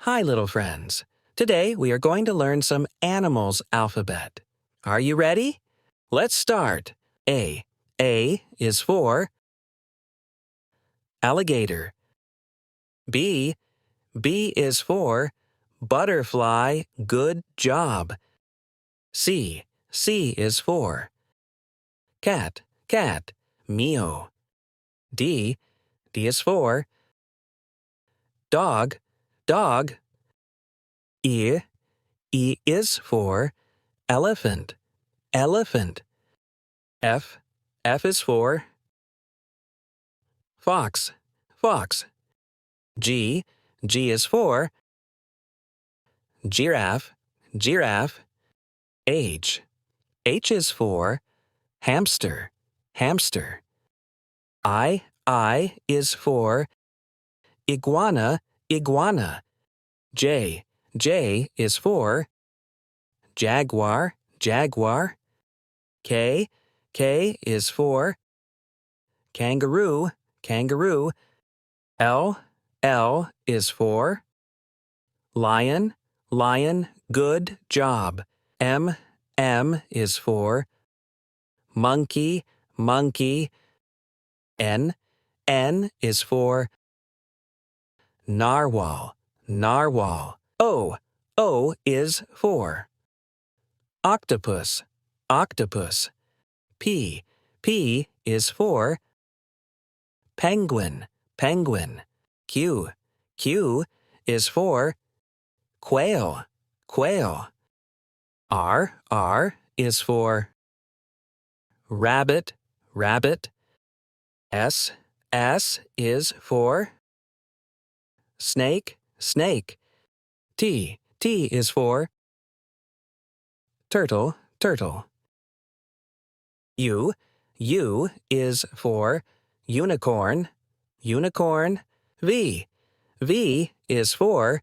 Hi, little friends. Today we are going to learn some animals alphabet. Are you ready? Let's start. A. A is for alligator. B. B is for butterfly, good job. C. C is for cat, cat, meow. D. D is for dog, dog. E. E is for elephant, elephant. F. F is for fox, fox. G. G is for giraffe, giraffe. H. H is for hamster, hamster. I is for iguana, iguana. J. J is for jaguar, jaguar. K. K is for kangaroo, kangaroo. L. L is for lion, lion, good job. M. M is for monkey, monkey. N. N is for narwhal, narwhal. O. O is for octopus, octopus. P. P is for penguin, penguin. Q. Q is for quail, quail. R. R is for rabbit, rabbit. S. S is for snake, snake. T. T is for turtle, turtle. U. U is for unicorn, unicorn. V. V is for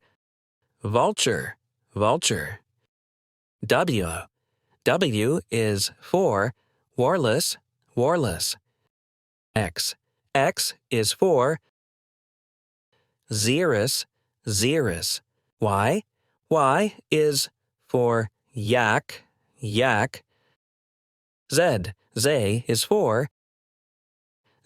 vulture, vulture. W. W is for warless, warless. X. X is for xerus, xerus. Y. Y is for yak, yak. Z. Z is for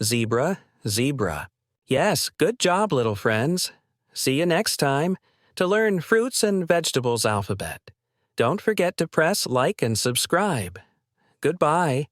zebra, zebra. Yes, good job, little friends. See you next time to learn fruits and vegetables alphabet. Don't forget to press like and subscribe. Goodbye.